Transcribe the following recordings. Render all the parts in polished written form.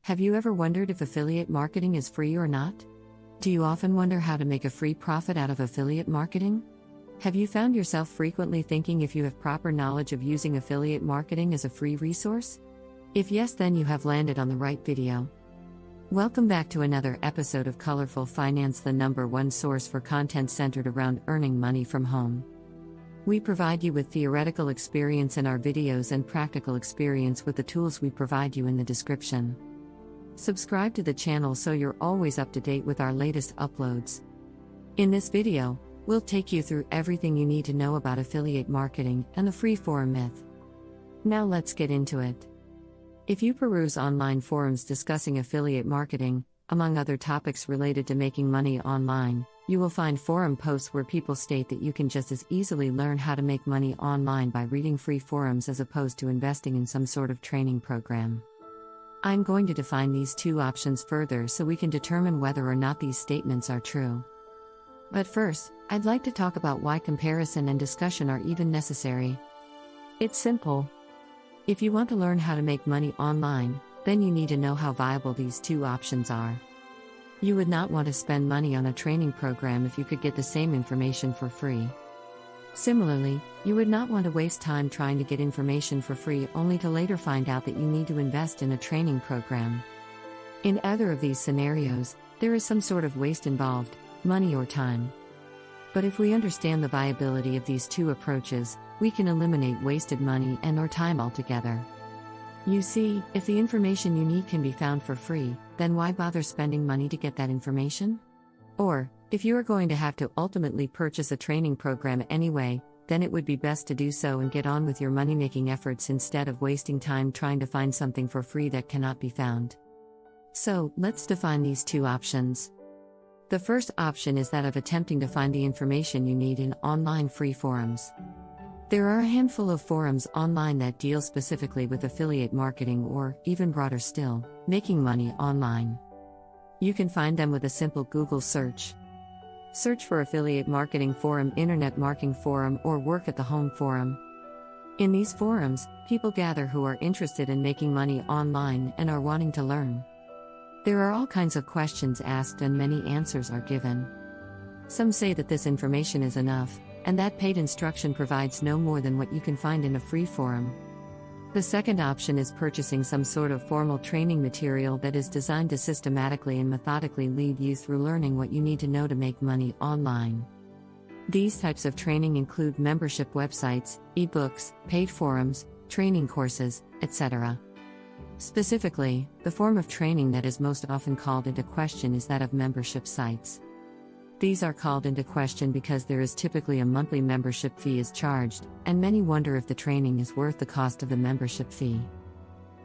Have you ever wondered if affiliate marketing is free or not? Do you often wonder how to make a free profit out of affiliate marketing? Have you found yourself frequently thinking if you have proper knowledge of using affiliate marketing as a free resource? If yes, then you have landed on the right video. Welcome back to another episode of Colorful Finance, the #1 source for content centered around earning money from home. We provide you with theoretical experience in our videos and practical experience with the tools we provide you in the description. Subscribe to the channel so you're always up to date with our latest uploads. In this video, we'll take you through everything you need to know about affiliate marketing and the free forum myth. Now let's get into it. If you peruse online forums discussing affiliate marketing, among other topics related to making money online, you will find forum posts where people state that you can just as easily learn how to make money online by reading free forums as opposed to investing in some sort of training program. I'm going to define these two options further so we can determine whether or not these statements are true. But first, I'd like to talk about why comparison and discussion are even necessary. It's simple. If you want to learn how to make money online, then you need to know how viable these two options are. You would not want to spend money on a training program if you could get the same information for free. Similarly, you would not want to waste time trying to get information for free only to later find out that you need to invest in a training program. In either of these scenarios, there is some sort of waste involved, money or time. But if we understand the viability of these two approaches, we can eliminate wasted money and/or time altogether. You see, if the information you need can be found for free, then why bother spending money to get that information? Or, if you are going to have to ultimately purchase a training program anyway, then it would be best to do so and get on with your money-making efforts instead of wasting time trying to find something for free that cannot be found. So, let's define these two options. The first option is that of attempting to find the information you need in online free forums. There are a handful of forums online that deal specifically with affiliate marketing or, even broader still, making money online. You can find them with a simple Google search. Search for Affiliate Marketing Forum, Internet Marketing Forum, or Work at the Home Forum. In these forums, people gather who are interested in making money online and are wanting to learn. There are all kinds of questions asked and many answers are given. Some say that this information is enough, and that paid instruction provides no more than what you can find in a free forum. The second option is purchasing some sort of formal training material that is designed to systematically and methodically lead you through learning what you need to know to make money online. These types of training include membership websites, ebooks, paid forums, training courses, etc. Specifically, the form of training that is most often called into question is that of membership sites. These are called into question because there is typically a monthly membership fee is charged, and many wonder if the training is worth the cost of the membership fee.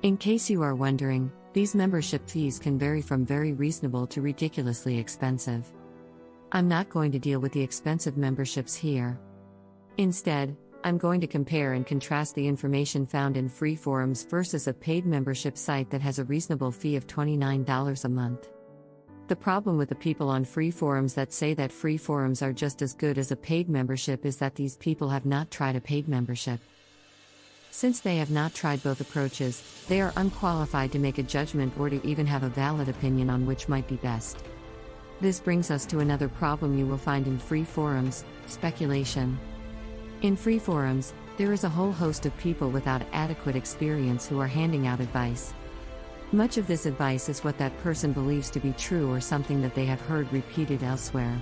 In case you are wondering, these membership fees can vary from very reasonable to ridiculously expensive. I'm not going to deal with the expensive memberships here. Instead, I'm going to compare and contrast the information found in free forums versus a paid membership site that has a reasonable fee of $29 a month. The problem with the people on free forums that say that free forums are just as good as a paid membership is that these people have not tried a paid membership. Since they have not tried both approaches, they are unqualified to make a judgment or to even have a valid opinion on which might be best. This brings us to another problem you will find in free forums: speculation. In free forums, there is a whole host of people without adequate experience who are handing out advice. Much of this advice is what that person believes to be true or something that they have heard repeated elsewhere.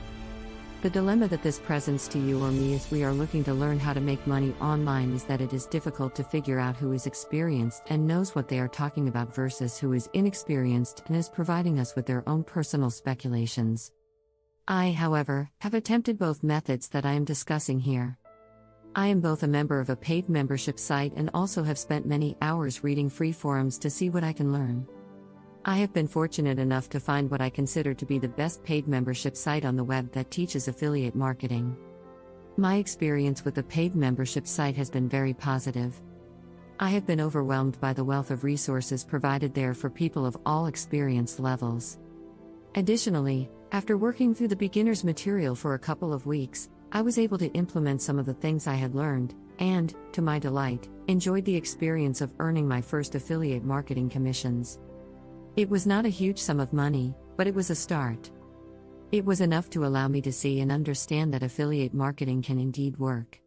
The dilemma that this presents to you or me as we are looking to learn how to make money online is that it is difficult to figure out who is experienced and knows what they are talking about versus who is inexperienced and is providing us with their own personal speculations. I, however, have attempted both methods that I am discussing here. I am both a member of a paid membership site and also have spent many hours reading free forums to see what I can learn. I have been fortunate enough to find what I consider to be the best paid membership site on the web that teaches affiliate marketing. My experience with the paid membership site has been very positive. I have been overwhelmed by the wealth of resources provided there for people of all experience levels. Additionally, after working through the beginner's material for a couple of weeks, I was able to implement some of the things I had learned, and, to my delight, enjoyed the experience of earning my first affiliate marketing commissions. It was not a huge sum of money, but it was a start. It was enough to allow me to see and understand that affiliate marketing can indeed work.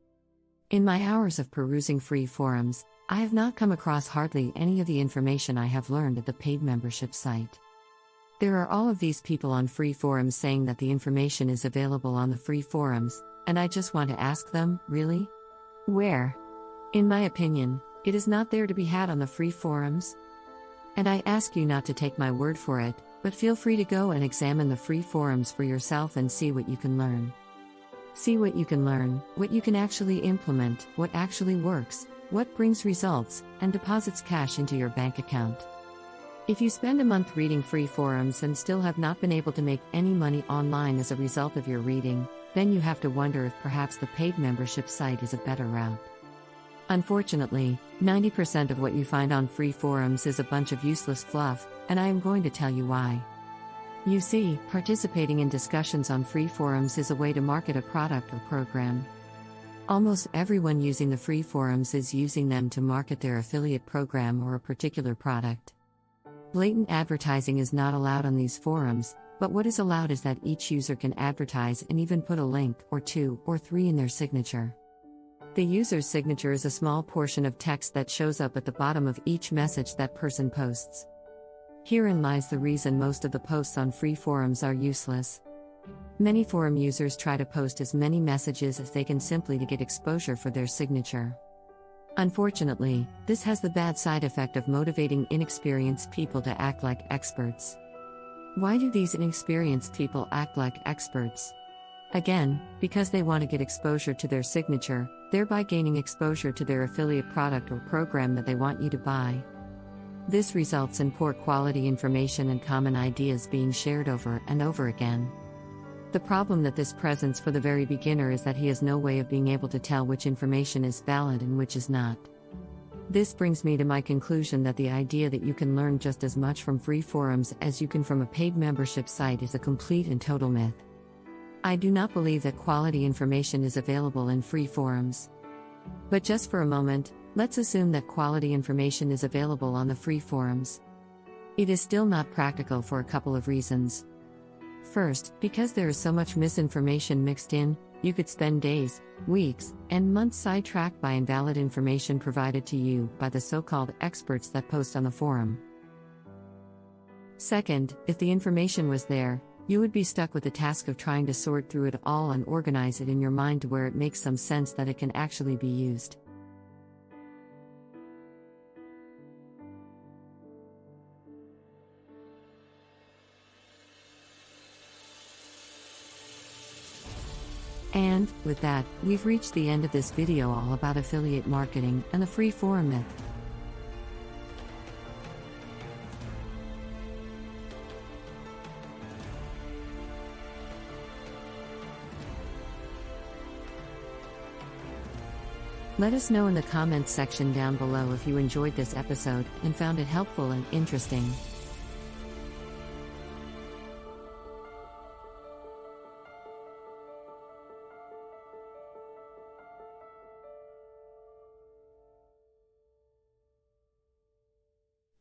In my hours of perusing free forums, I have not come across hardly any of the information I have learned at the paid membership site. There are all of these people on free forums saying that the information is available on the free forums, and I just want to ask them, really? Where? In my opinion, it is not there to be had on the free forums. And I ask you not to take my word for it, but feel free to go and examine the free forums for yourself and see what you can learn. See what you can learn, what you can actually implement, what actually works, what brings results, and deposits cash into your bank account. If you spend a month reading free forums and still have not been able to make any money online as a result of your reading, then you have to wonder if perhaps the paid membership site is a better route. Unfortunately, 90% of what you find on free forums is a bunch of useless fluff, and I am going to tell you why. You see, participating in discussions on free forums is a way to market a product or program. Almost everyone using the free forums is using them to market their affiliate program or a particular product. Blatant advertising is not allowed on these forums, but what is allowed is that each user can advertise and even put a link, or 2 or 3 in their signature. The user's signature is a small portion of text that shows up at the bottom of each message that person posts. Herein lies the reason most of the posts on free forums are useless. Many forum users try to post as many messages as they can simply to get exposure for their signature. Unfortunately, this has the bad side effect of motivating inexperienced people to act like experts. Why do these inexperienced people act like experts? Again, because they want to get exposure to their signature, thereby gaining exposure to their affiliate product or program that they want you to buy. This results in poor quality information and common ideas being shared over and over again. The problem that this presents for the very beginner is that he has no way of being able to tell which information is valid and which is not. This brings me to my conclusion that the idea that you can learn just as much from free forums as you can from a paid membership site is a complete and total myth. I do not believe that quality information is available in free forums. But just for a moment, let's assume that quality information is available on the free forums. It is still not practical for a couple of reasons. First, because there is so much misinformation mixed in, you could spend days, weeks, and months sidetracked by invalid information provided to you by the so-called experts that post on the forum. Second, if the information was there, you would be stuck with the task of trying to sort through it all and organize it in your mind to where it makes some sense that it can actually be used. And, with that, we've reached the end of this video all about affiliate marketing and the free forum myth. Let us know in the comments section down below if you enjoyed this episode and found it helpful and interesting.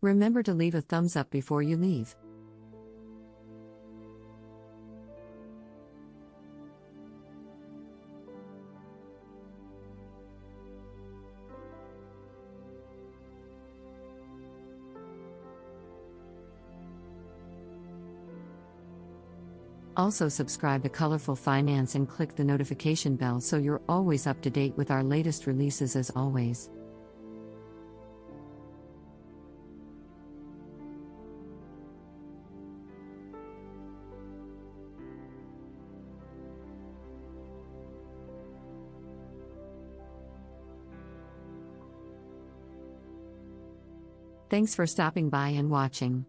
Remember to leave a thumbs up before you leave. Also subscribe to Colorful Finance and click the notification bell so you're always up to date with our latest releases as always. Thanks for stopping by and watching.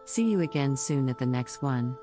See you again soon at the next one.